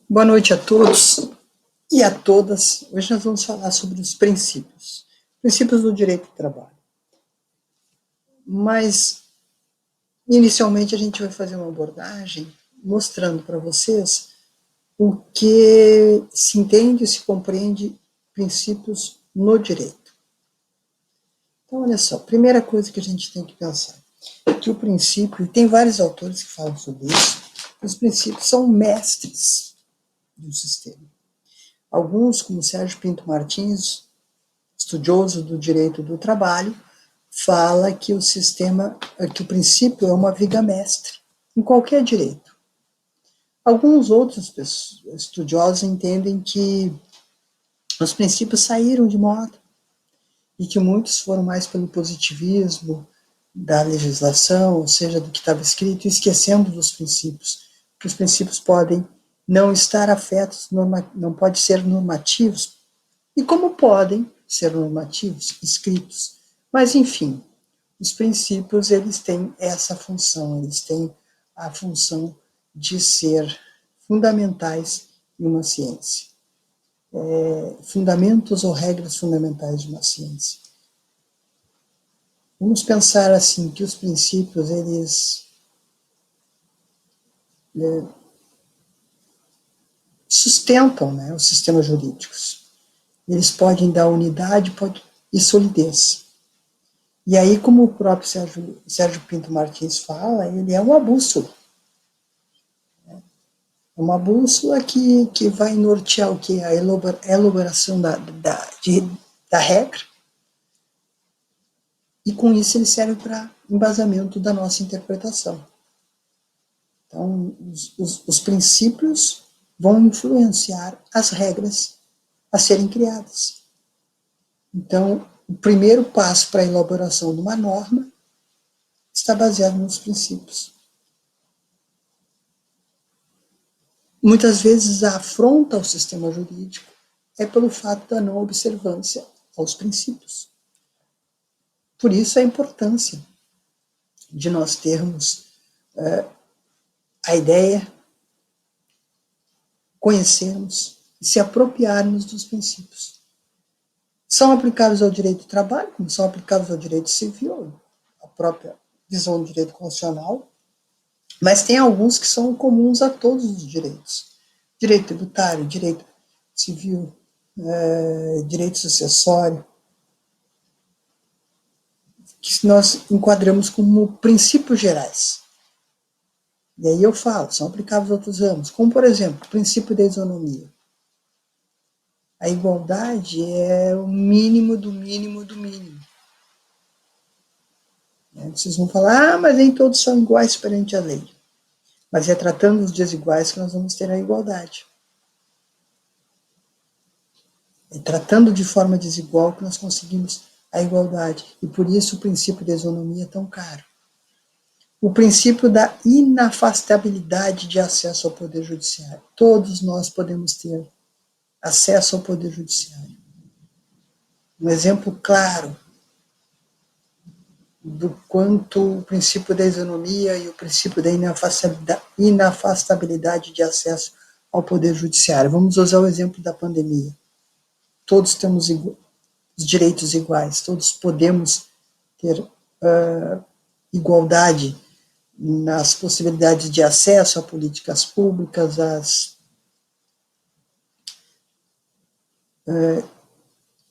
Boa noite a todos e a todas. Hoje nós vamos falar sobre os princípios do direito do trabalho. Mas, inicialmente, a gente vai fazer uma abordagem mostrando para vocês o que se entende e se compreende princípios no direito. Então, olha só, primeira coisa que a gente tem que pensar, que o princípio, e tem vários autores que falam sobre isso, os princípios são mestres do sistema. Alguns, como Sérgio Pinto Martins, estudioso do direito do trabalho, fala que o princípio é uma viga mestre em qualquer direito. Alguns outros estudiosos entendem que os princípios saíram de moda e que muitos foram mais pelo positivismo da legislação, ou seja, do que estava escrito, esquecendo dos princípios, que os princípios podem não estar afetos, não podem ser normativos, e como podem ser normativos, escritos. Mas, enfim, os princípios, eles têm essa função, eles têm a função de ser fundamentais em uma ciência. Fundamentos ou regras fundamentais de uma ciência. Vamos pensar assim, que os princípios, eles sustentam, né, os sistemas jurídicos. Eles podem dar unidade e solidez. E aí, como o próprio Sérgio Pinto Martins fala, ele é uma bússola. É uma bússola que vai nortear o que? A elaboração da regra. E com isso ele serve para embasamento da nossa interpretação. Então, os princípios vão influenciar as regras a serem criadas. Então, o primeiro passo para a elaboração de uma norma está baseado nos princípios. Muitas vezes a afronta ao sistema jurídico é pelo fato da não observância aos princípios. Por isso a importância de nós termos a ideia, conhecermos e se apropriarmos dos princípios. São aplicáveis ao direito do trabalho, como são aplicáveis ao direito civil, a própria visão do direito constitucional, mas tem alguns que são comuns a todos os direitos. Direito tributário, direito civil, direito sucessório, que nós enquadramos como princípios gerais. E aí eu falo, são aplicáveis a outros ramos, como, por exemplo, o princípio da isonomia. A igualdade é o mínimo do mínimo do mínimo. Vocês vão falar, mas nem todos são iguais perante a lei. Mas é tratando os desiguais que nós vamos ter a igualdade. É tratando de forma desigual que nós conseguimos a igualdade. E por isso o princípio da isonomia é tão caro. O princípio da inafastabilidade de acesso ao poder judiciário. Todos nós podemos ter acesso ao poder judiciário. Um exemplo claro do quanto o princípio da isonomia e o princípio da inafastabilidade de acesso ao poder judiciário. Vamos usar o exemplo da pandemia. Todos temos os direitos iguais, todos podemos ter igualdade nas possibilidades de acesso a políticas públicas, às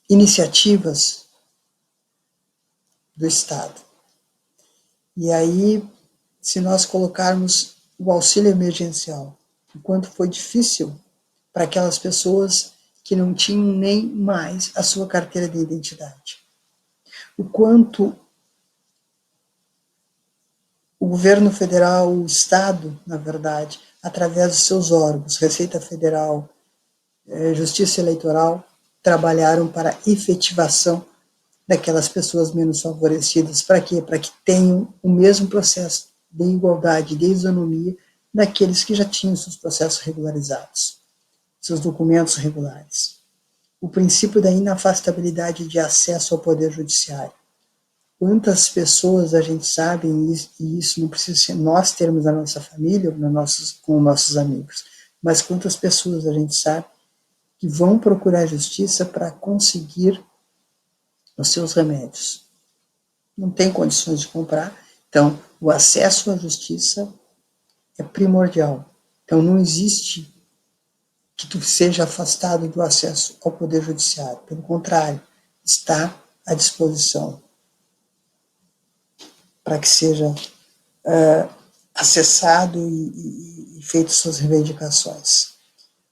iniciativas do Estado. E aí, se nós colocarmos o auxílio emergencial, o quanto foi difícil para aquelas pessoas que não tinham nem mais a sua carteira de identidade. O quanto o governo federal, o Estado, na verdade, através dos seus órgãos, Receita Federal, Justiça Eleitoral, trabalharam para a efetivação daquelas pessoas menos favorecidas. Para quê? Para que tenham o mesmo processo de igualdade, de isonomia, daqueles que já tinham seus processos regularizados, seus documentos regulares. O princípio da inafastabilidade de acesso ao poder judiciário. Quantas pessoas a gente sabe, e isso não precisa ser nós termos na nossa família ou com nossos amigos, Mas quantas pessoas a gente sabe que vão procurar justiça para conseguir os seus remédios? Não tem condições de comprar, então o acesso à justiça é primordial. Então não existe que tu seja afastado do acesso ao Poder Judiciário. Pelo contrário, está à disposição para que seja acessado e feito suas reivindicações.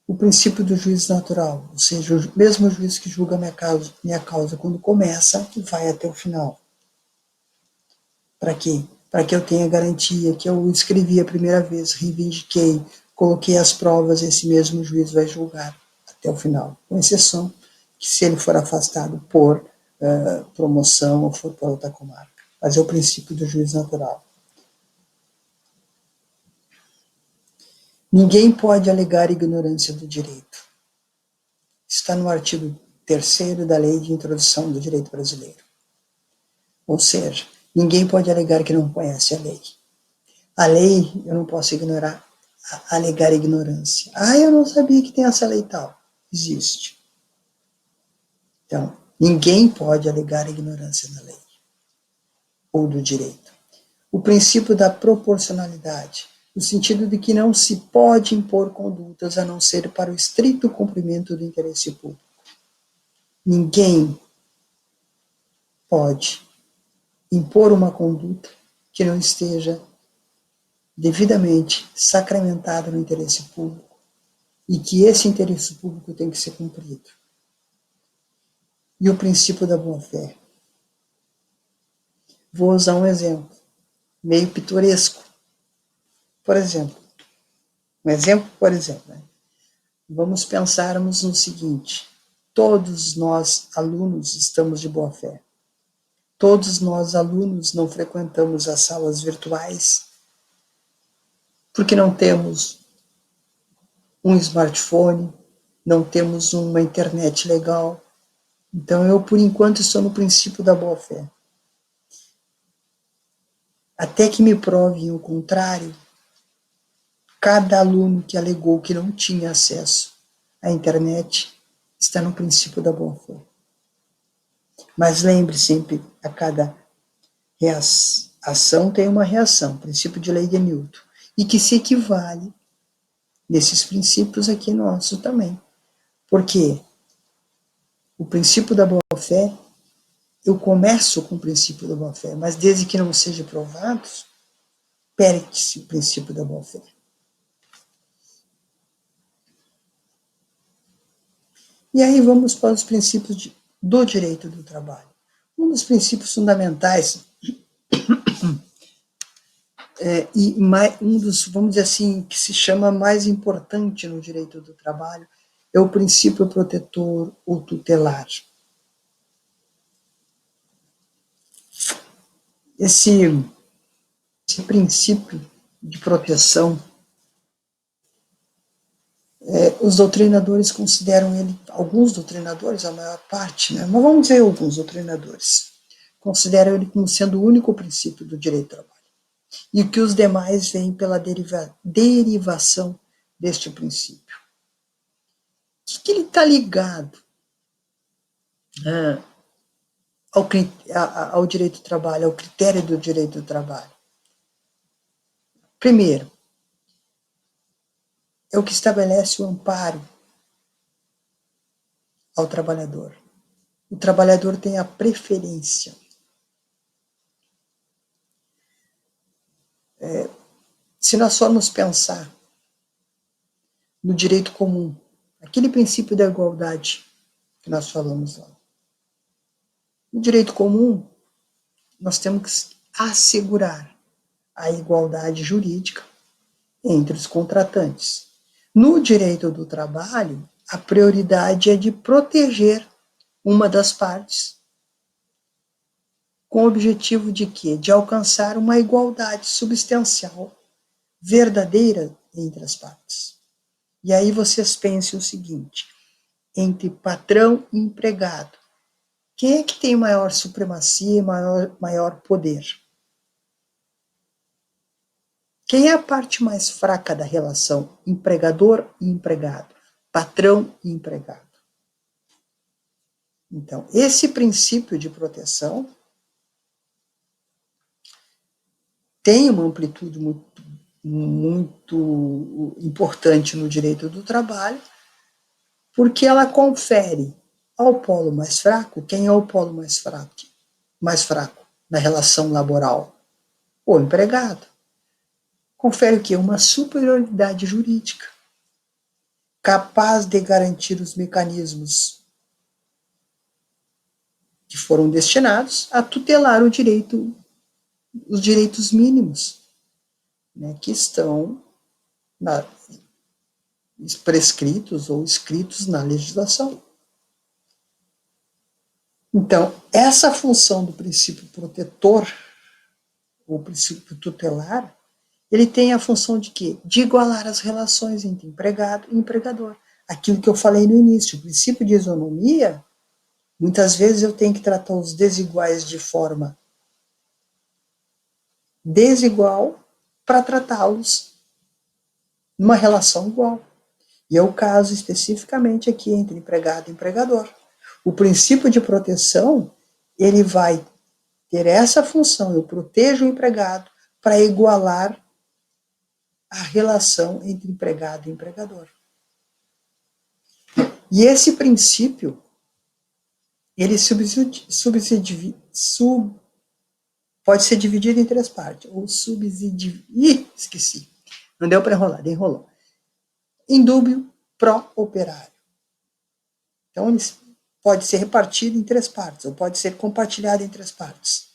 O princípio do juízo natural, ou seja, o mesmo juiz que julga minha causa quando começa, vai até o final. Para quê? Para que eu tenha garantia que eu escrevi a primeira vez, reivindiquei, coloquei as provas, esse mesmo juiz vai julgar até o final, com exceção que se ele for afastado por promoção ou for para outra comarca. Mas é o princípio do juízo natural. Ninguém pode alegar ignorância do direito. Está no artigo 3º da Lei de Introdução do Direito Brasileiro. Ou seja, ninguém pode alegar que não conhece a lei. A lei, eu não posso ignorar, alegar ignorância. Eu não sabia que tem essa lei tal. Existe. Então, ninguém pode alegar ignorância da lei ou do direito. O princípio da proporcionalidade, no sentido de que não se pode impor condutas a não ser para o estrito cumprimento do interesse público. Ninguém pode impor uma conduta que não esteja devidamente sacramentada no interesse público e que esse interesse público tem que ser cumprido. E o princípio da boa-fé. Vou usar um exemplo, meio pitoresco. Por exemplo, né? Vamos pensarmos no seguinte: todos nós, alunos, estamos de boa-fé. Todos nós, alunos, não frequentamos as salas virtuais porque não temos um smartphone, não temos uma internet legal. Então, eu, por enquanto, estou no princípio da boa-fé. Até que me provem o contrário, cada aluno que alegou que não tinha acesso à internet está no princípio da boa-fé. Mas lembre sempre, a cada ação tem uma reação, princípio de lei de Newton, e que se equivale nesses princípios aqui nosso também. Porque o princípio da boa-fé, eu começo com o princípio da boa-fé, mas desde que não seja provado, perde-se o princípio da boa-fé. E aí vamos para os princípios do direito do trabalho. Um dos princípios fundamentais e um dos, vamos dizer assim, que se chama mais importante no direito do trabalho é o princípio protetor ou tutelar. Esse princípio de proteção, os doutrinadores consideram ele, alguns doutrinadores, a maior parte, né, mas vamos dizer alguns doutrinadores, consideram ele como sendo o único princípio do direito do trabalho. E que os demais vêm pela derivação deste princípio. O que ele está ligado ao direito do trabalho, ao critério do direito do trabalho? Primeiro, é o que estabelece o amparo ao trabalhador. O trabalhador tem a preferência. Se nós formos pensar no direito comum, aquele princípio da igualdade que nós falamos lá. No direito comum, nós temos que assegurar a igualdade jurídica entre os contratantes. No direito do trabalho, a prioridade é de proteger uma das partes, com o objetivo de quê? De alcançar uma igualdade substancial, verdadeira entre as partes. E aí vocês pensem o seguinte, entre patrão e empregado, quem é que tem maior supremacia e maior poder? Quem é a parte mais fraca da relação empregador e empregado, patrão e empregado? Então, esse princípio de proteção tem uma amplitude muito importante no direito do trabalho, porque ela confere ao polo mais fraco, quem é o polo mais fraco na relação laboral? O empregado. Confere o quê? Uma superioridade jurídica, capaz de garantir os mecanismos que foram destinados a tutelar os direitos mínimos, né, que estão prescritos ou escritos na legislação. Então, essa função do princípio protetor, ou princípio tutelar, ele tem a função de quê? De igualar as relações entre empregado e empregador. Aquilo que eu falei no início, o princípio de isonomia, muitas vezes eu tenho que tratar os desiguais de forma desigual para tratá-los numa relação igual. E é o caso especificamente aqui entre empregado e empregador. O princípio de proteção, ele vai ter essa função, eu protejo o empregado para igualar a relação entre empregado e empregador. E esse princípio, ele pode ser dividido em três partes, ou esqueci, não deu para enrolar, enrolou. Indúbio pró-operário. Então, ele pode ser repartido em três partes, ou pode ser compartilhado em três partes.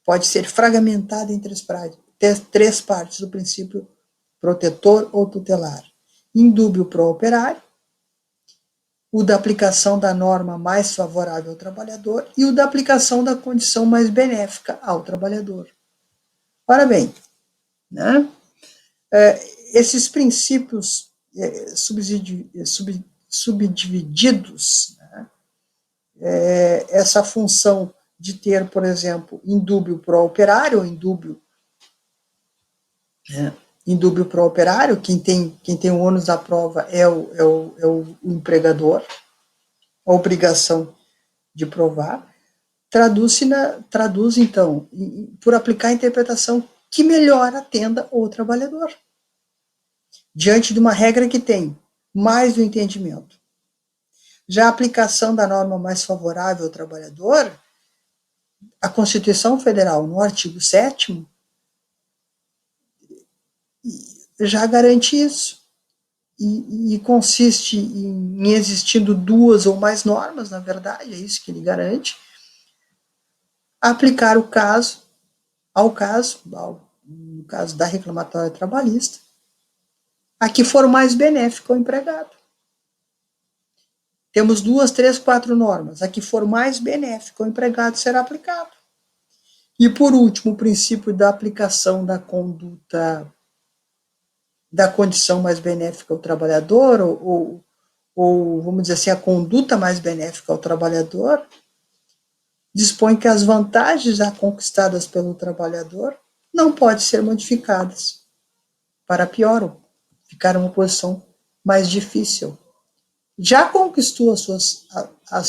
Pode ser fragmentado em três partes do princípio protetor ou tutelar. Indúbio pró-operário, o da aplicação da norma mais favorável ao trabalhador e o da aplicação da condição mais benéfica ao trabalhador. Ora bem, né, esses princípios subdivididos, né, essa função de ter, por exemplo, indúbio pró-operário, ou indúbio pró-operário, quem tem o ônus da prova é o empregador, a obrigação de provar, traduz, então, por aplicar a interpretação que melhor atenda o trabalhador, diante de uma regra que tem mais do entendimento. Já a aplicação da norma mais favorável ao trabalhador, a Constituição Federal, no artigo 7º, já garante isso. E consiste em existindo duas ou mais normas, na verdade, é isso que ele garante, aplicar no caso da reclamatória trabalhista, a que for mais benéfica ao empregado. Temos 2, 3, 4 normas, a que for mais benéfica ao empregado será aplicado. E, por último, o princípio da aplicação da conduta, da condição mais benéfica ao trabalhador, ou vamos dizer assim, a conduta mais benéfica ao trabalhador, dispõe que as vantagens já conquistadas pelo trabalhador não podem ser modificadas para pior, ou ficar uma posição mais difícil. Já conquistou as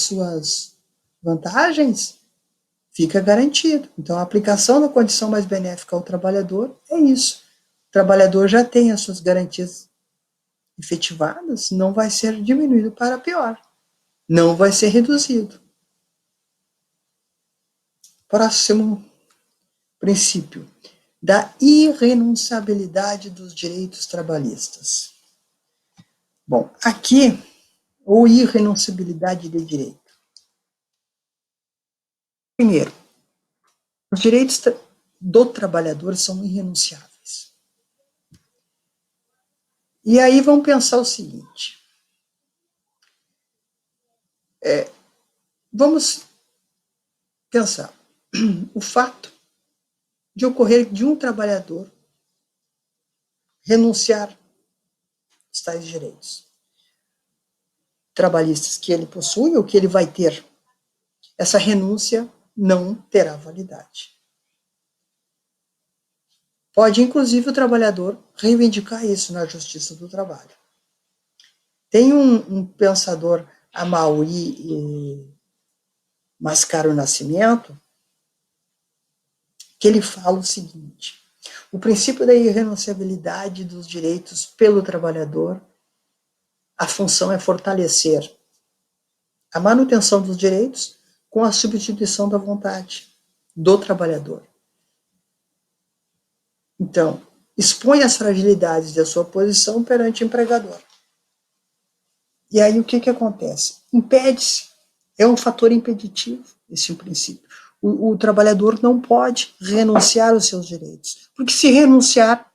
suas vantagens, fica garantido. Então, a aplicação da condição mais benéfica ao trabalhador é isso. O trabalhador já tem as suas garantias efetivadas, não vai ser diminuído para pior, não vai ser reduzido. Próximo princípio, da irrenunciabilidade dos direitos trabalhistas. Bom, aqui, ou irrenunciabilidade de direito. Primeiro, os direitos do trabalhador são irrenunciáveis. E aí vamos pensar o seguinte, vamos pensar o fato de ocorrer de um trabalhador renunciar aos tais direitos trabalhistas que ele possui ou que ele vai ter. Essa renúncia não terá validade. Pode, inclusive, o trabalhador reivindicar isso na Justiça do Trabalho. Tem um pensador, Amaury Mascaro Nascimento, que ele fala o seguinte: o princípio da irrenunciabilidade dos direitos pelo trabalhador, a função é fortalecer a manutenção dos direitos com a substituição da vontade do trabalhador. Então, expõe as fragilidades da sua posição perante o empregador. E aí o que acontece? Impede-se. É um fator impeditivo, esse princípio. O trabalhador não pode renunciar aos seus direitos, porque se renunciar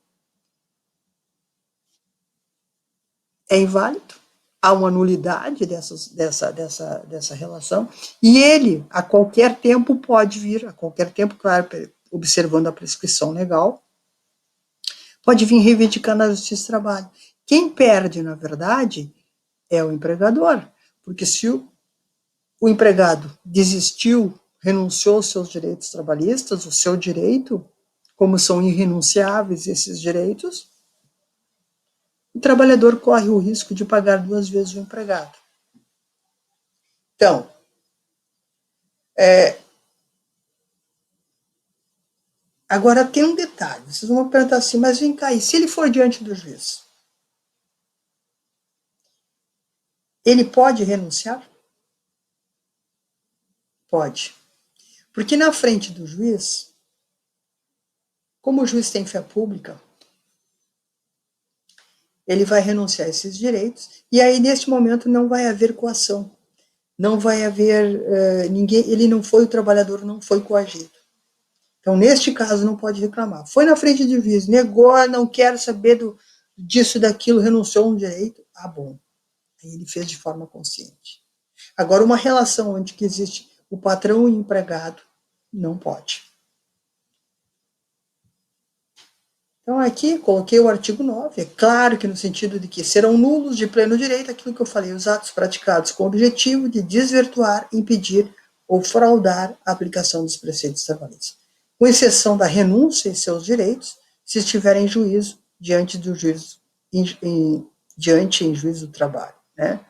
é inválido, há uma nulidade dessa relação, e ele, a qualquer tempo, pode vir, a qualquer tempo, claro, observando a prescrição legal, pode vir reivindicando a Justiça do Trabalho. Quem perde, na verdade, é o empregador, porque se o empregado desistiu, renunciou aos seus direitos trabalhistas, o seu direito, como são irrenunciáveis esses direitos, o trabalhador corre o risco de pagar 2 vezes o empregado. Então, agora tem um detalhe, vocês vão perguntar assim, mas vem cá, e se ele for diante do juiz? Ele pode renunciar? Pode. Porque na frente do juiz, como o juiz tem fé pública, ele vai renunciar a esses direitos, e aí neste momento não vai haver coação, não vai haver ninguém, ele não foi, o trabalhador não foi coagido. Então, neste caso, não pode reclamar. Foi na frente do juiz, negou, não quero saber disso, daquilo, renunciou a um direito, bom. Aí ele fez de forma consciente. Agora, uma relação onde que existe o patrão e o empregado, não pode. Então, aqui, coloquei o artigo 9. É claro que no sentido de que serão nulos de pleno direito aquilo que eu falei, os atos praticados com o objetivo de desvirtuar, impedir ou fraudar a aplicação dos preceitos trabalhistas, com exceção da renúncia e seus direitos, se estiver em juízo, diante do juízo, em juízo do trabalho, né?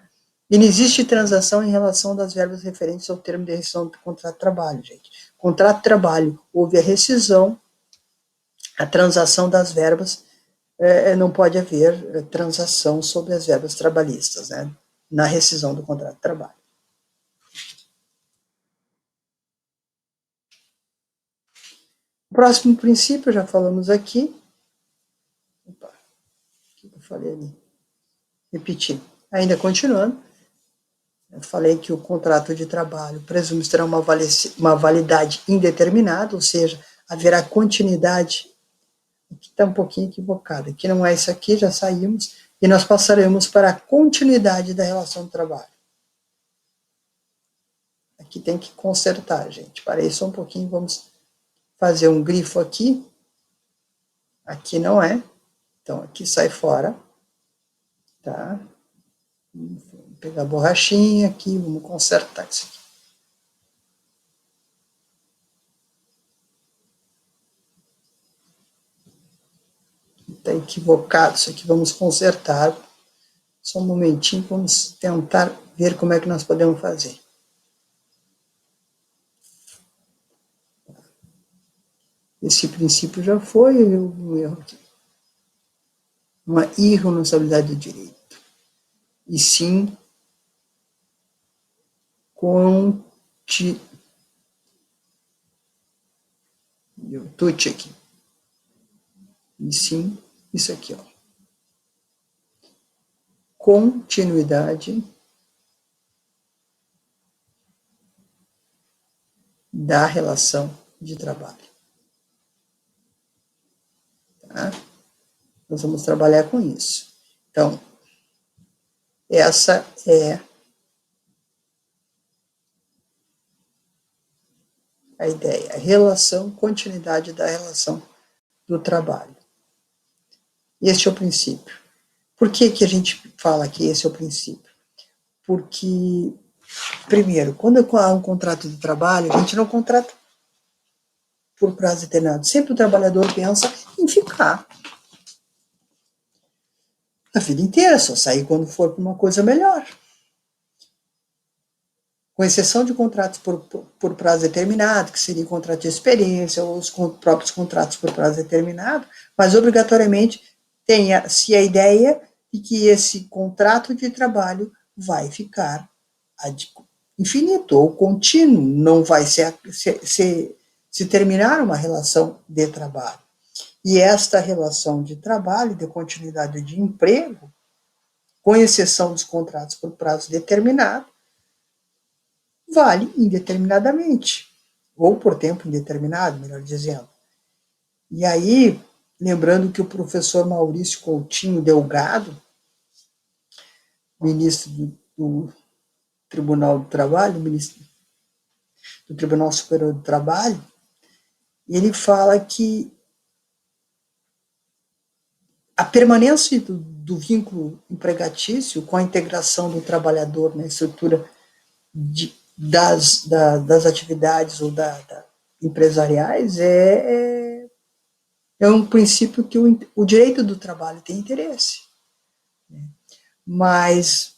E não existe transação em relação das verbas referentes ao termo de rescisão do contrato de trabalho, gente. Contrato de trabalho, houve a rescisão, a transação das verbas, não pode haver transação sobre as verbas trabalhistas, né, na rescisão do contrato de trabalho. O próximo princípio, já falamos aqui. Opa, o que eu falei ali? Repetindo. Ainda continuando, eu falei que o contrato de trabalho presume ter uma validade indeterminada, ou seja, haverá continuidade. Aqui está um pouquinho equivocado, aqui não é isso aqui, já saímos, e nós passaremos para a continuidade da relação de trabalho. Aqui tem que consertar, gente. Parei só um pouquinho, vamos fazer um grifo aqui. Aqui não é, então aqui sai fora, tá? Vamos pegar a borrachinha aqui, vamos consertar isso aqui. Está equivocado isso aqui, vamos consertar. Só um momentinho, vamos tentar ver como é que nós podemos fazer. Esse princípio já foi um erro aqui. Uma irresponsabilidade do direito. E sim, tuti aqui. E sim, isso aqui, ó. Continuidade da relação de trabalho. Tá? Nós vamos trabalhar com isso. Então, essa é a ideia, a relação, continuidade da relação do trabalho. Este é o princípio. Por que que a gente fala que esse é o princípio? Porque, primeiro, quando há um contrato de trabalho, a gente não contrata por prazo determinado. Sempre o trabalhador pensa, em ficar a vida inteira, só sair quando for para uma coisa melhor. Com exceção de contratos por prazo determinado, que seria contrato de experiência, ou os próprios contratos por prazo determinado, mas obrigatoriamente tenha-se a ideia de que esse contrato de trabalho vai ficar infinito ou contínuo, não vai se terminar uma relação de trabalho. E esta relação de trabalho, de continuidade de emprego, com exceção dos contratos por prazo determinado, vale indeterminadamente, ou por tempo indeterminado, melhor dizendo. E aí, lembrando que o professor Maurício Coutinho Delgado, ministro do Tribunal do Trabalho, ministro do Tribunal Superior do Trabalho, ele fala que a permanência do vínculo empregatício com a integração do trabalhador na estrutura das atividades ou empresariais é um princípio que o direito do trabalho tem interesse. Mas,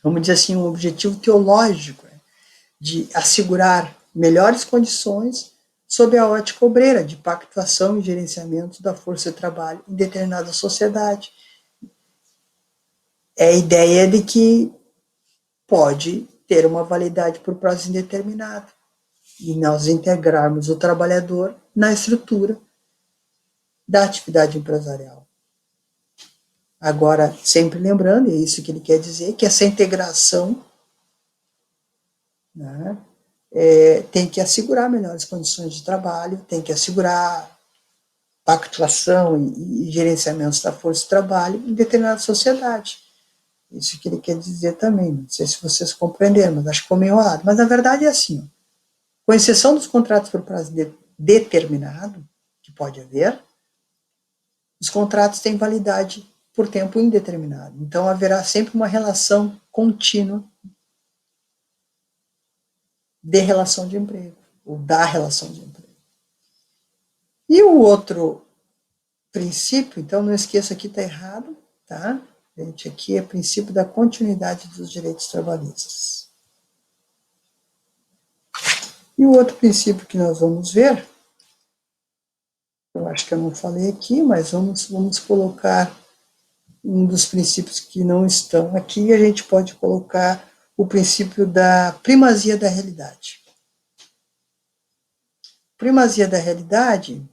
vamos dizer assim, um objetivo teológico de assegurar melhores condições sob a ótica obreira, de pactuação e gerenciamento da força de trabalho em determinada sociedade. É a ideia de que pode ter uma validade por prazo indeterminado e nós integrarmos o trabalhador na estrutura da atividade empresarial. Agora, sempre lembrando, é isso que ele quer dizer, que essa integração, né, tem que assegurar melhores condições de trabalho, tem que assegurar pactuação e gerenciamento da força de trabalho em determinada sociedade. Isso que ele quer dizer também. Não sei se vocês compreenderam, mas acho que ficou meio enrolado. Mas a verdade é assim, ó, com exceção dos contratos por prazo determinado, que pode haver, os contratos têm validade por tempo indeterminado. Então haverá sempre uma relação contínua de relação de emprego, ou da relação de emprego. E o outro princípio, então não esqueça, aqui está errado, tá? Gente, aqui é o princípio da continuidade dos direitos trabalhistas. E o outro princípio que nós vamos ver, eu acho que eu não falei aqui, mas vamos colocar um dos princípios que não estão aqui, a gente pode colocar o princípio da primazia da realidade. Primazia da realidade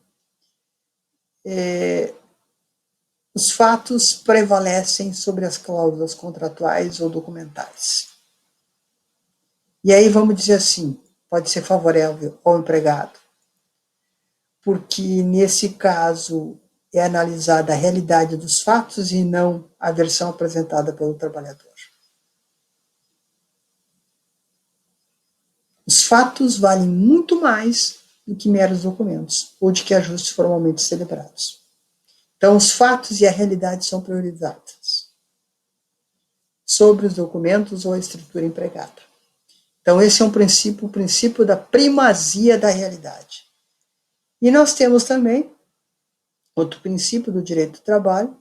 os fatos prevalecem sobre as cláusulas contratuais ou documentais. E aí vamos dizer assim, pode ser favorável ao empregado, porque nesse caso é analisada a realidade dos fatos e não a versão apresentada pelo trabalhador. Os fatos valem muito mais do que meros documentos ou de que ajustes formalmente celebrados. Então, os fatos e a realidade são priorizados sobre os documentos ou a estrutura empregada. Então, esse é um princípio, o princípio da primazia da realidade. E nós temos também outro princípio do direito do trabalho,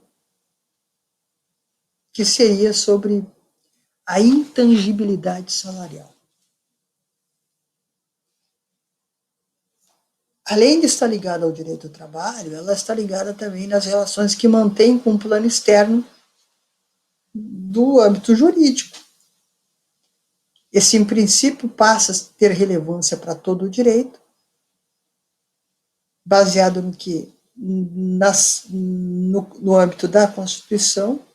que seria sobre a intangibilidade salarial. Além de estar ligada ao direito do trabalho, ela está ligada também nas relações que mantém com o plano externo do âmbito jurídico. Esse princípio passa a ter relevância para todo o direito, baseado no que? No âmbito da Constituição,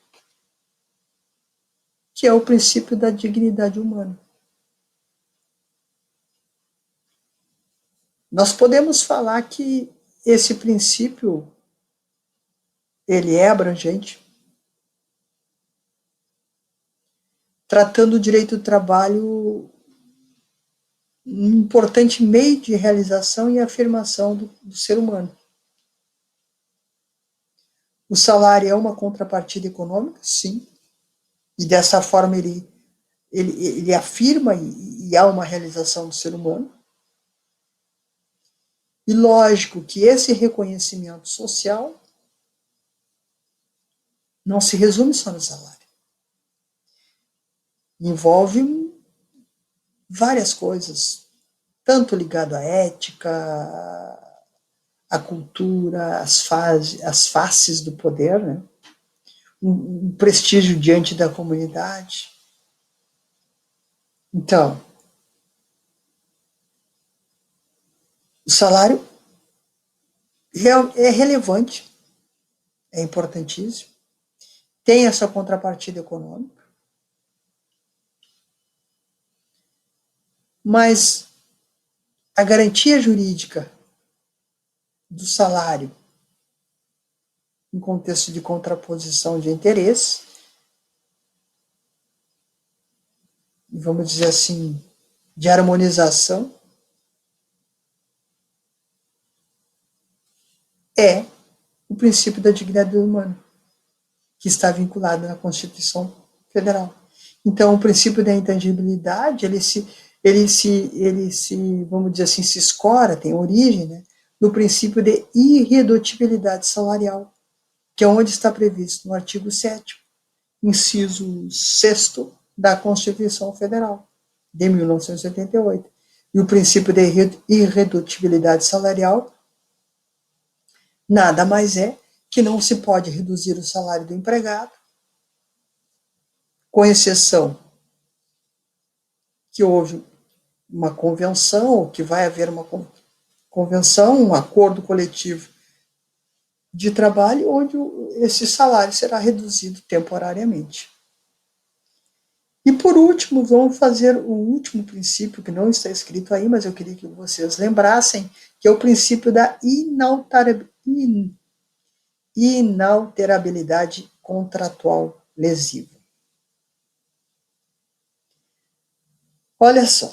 que é o princípio da dignidade humana. Nós podemos falar que esse princípio ele é abrangente, tratando o direito do trabalho um importante meio de realização e afirmação do ser humano. O salário é uma contrapartida econômica, sim, e dessa forma ele afirma e há uma realização do ser humano. E lógico que esse reconhecimento social não se resume só no salário. Envolve várias coisas, tanto ligado à ética, à cultura, às faces do poder, né? Um prestígio diante da comunidade. Então, o salário é relevante, é importantíssimo, tem essa contrapartida econômica, mas a garantia jurídica do salário em contexto de contraposição de interesse, vamos dizer assim, de harmonização, é o princípio da dignidade humana, que está vinculado na Constituição Federal. Então, o princípio da intangibilidade, vamos dizer assim, se escora, tem origem, né, no princípio de irredutibilidade salarial, que é onde está previsto no artigo 7º, inciso 6º da Constituição Federal, de 1988. E o princípio de irredutibilidade salarial nada mais é que não se pode reduzir o salário do empregado, com exceção que houve uma convenção, ou que vai haver uma convenção, um acordo coletivo de trabalho, onde esse salário será reduzido temporariamente. E por último, vamos fazer o último princípio, que não está escrito aí, mas eu queria que vocês lembrassem, que é o princípio da inalterabilidade contratual lesiva. Olha só,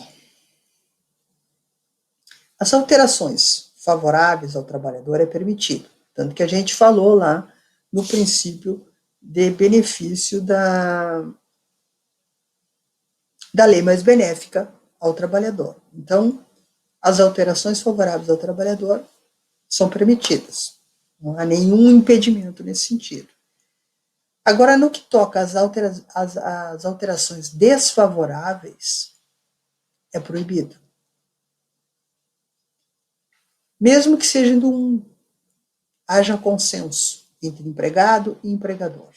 as alterações favoráveis ao trabalhador é permitido, tanto que a gente falou lá no princípio de benefício da lei mais benéfica ao trabalhador. Então, as alterações favoráveis ao trabalhador são permitidas. Não há nenhum impedimento nesse sentido. Agora, no que toca às alterações desfavoráveis, é proibido. Mesmo que seja haja consenso entre empregado e empregador.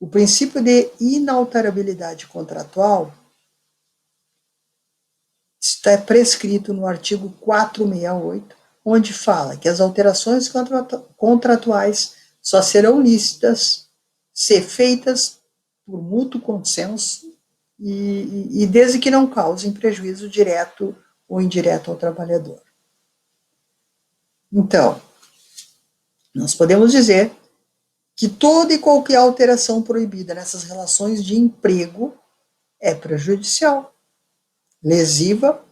O princípio de inalterabilidade contratual está prescrito no artigo 468, onde fala que as alterações contratuais só serão lícitas se feitas por mútuo consenso e desde que não causem prejuízo direto ou indireto ao trabalhador. Então, nós podemos dizer que toda e qualquer alteração proibida nessas relações de emprego é prejudicial, lesiva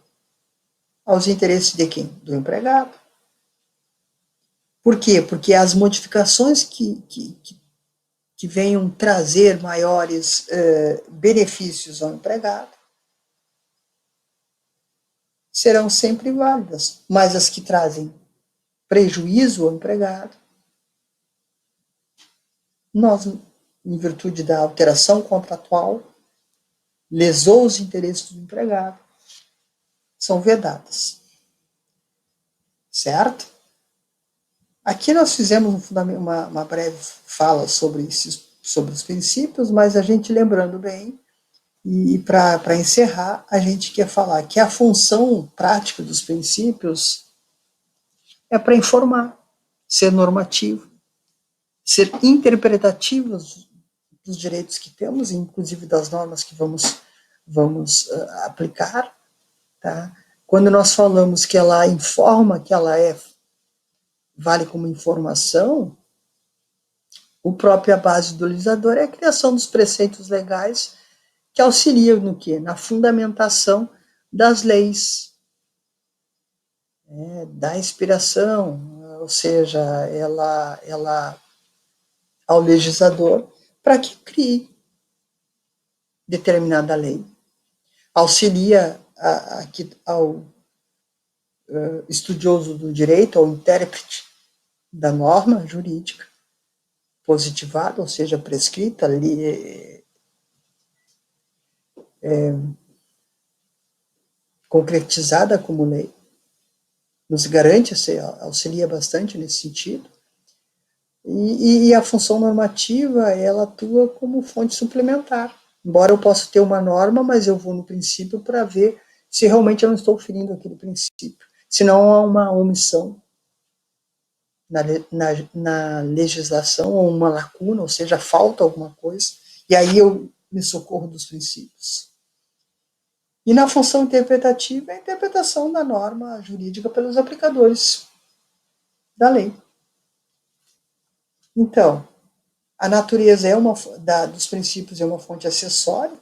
aos interesses de quem? Do empregado. Por quê? Porque as modificações que venham trazer maiores benefícios ao empregado serão sempre válidas, mas as que trazem prejuízo ao empregado, nós, em virtude da alteração contratual, lesou os interesses do empregado, são vedadas. Certo? Aqui nós fizemos uma breve fala sobre os princípios, mas a gente lembrando bem, e para encerrar, a gente quer falar que a função prática dos princípios é para informar, ser normativo, ser interpretativo dos direitos que temos, inclusive das normas que vamos aplicar. Tá? Quando nós falamos que ela informa, que ela vale como informação, a própria base do legislador é a criação dos preceitos legais que auxiliam no quê? Na fundamentação das leis, da inspiração, ou seja, ela ao legislador para que crie determinada lei. Auxilia ao estudioso do direito ou intérprete da norma jurídica positivada, ou seja, prescrita, concretizada como lei, nos garante, auxilia bastante nesse sentido. E a função normativa, ela atua como fonte suplementar. Embora eu possa ter uma norma, mas eu vou no princípio para ver se realmente eu não estou ferindo aquele princípio. Se não há uma omissão na legislação, ou uma lacuna, ou seja, falta alguma coisa, e aí eu me socorro dos princípios. E na função interpretativa, é a interpretação da norma jurídica pelos aplicadores da lei. Então, a natureza dos princípios é uma fonte acessória,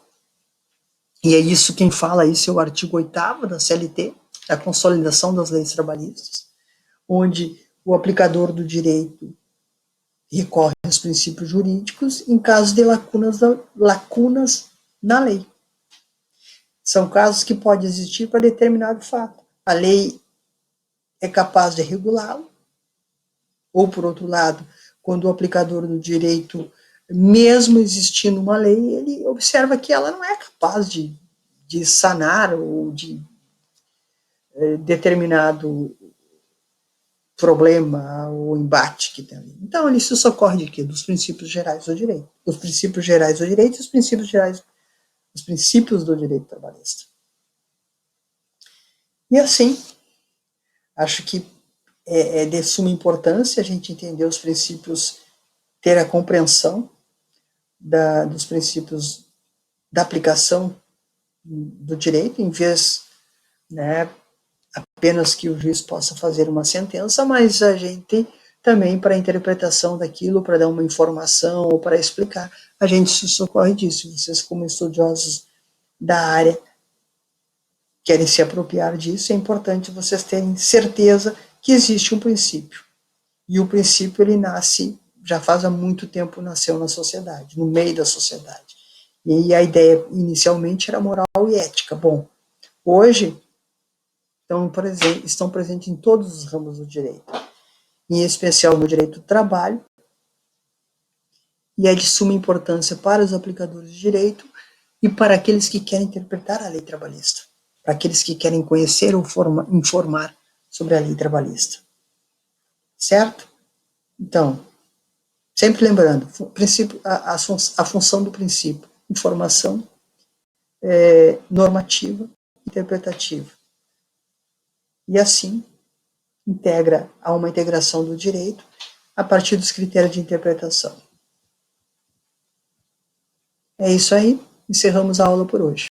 e é isso, quem fala isso é o artigo 8º da CLT, da Consolidação das Leis Trabalhistas, onde o aplicador do direito recorre aos princípios jurídicos em caso de lacunas na lei. São casos que podem existir para determinado fato. A lei é capaz de regulá-lo, ou, por outro lado, quando o aplicador do direito, mesmo existindo uma lei, ele observa que ela não é capaz de sanar ou de determinado problema ou embate que tem ali. Então, ele se socorre de quê? Dos princípios gerais do direito. Os princípios gerais do direito e os princípios do direito trabalhista. E assim, acho que é de suma importância a gente entender os princípios, ter a compreensão dos princípios da aplicação do direito, em vez, né, apenas que o juiz possa fazer uma sentença, mas a gente também, para a interpretação daquilo, para dar uma informação ou para explicar, a gente se socorre disso. Vocês, como estudiosos da área, querem se apropriar disso, é importante vocês terem certeza que existe um princípio. E o princípio, ele nasce, já faz há muito tempo, nasceu na sociedade, no meio da sociedade. E a ideia, inicialmente, era moral e ética. Bom, hoje, estão presentes em todos os ramos do direito, em especial no direito do trabalho, e é de suma importância para os aplicadores de direito e para aqueles que querem interpretar a lei trabalhista, para aqueles que querem conhecer ou informar sobre a lei trabalhista. Certo? Então, sempre lembrando, a função do princípio: informação, normativa, interpretativa. E assim, há uma integração do direito a partir dos critérios de interpretação. É isso aí, encerramos a aula por hoje.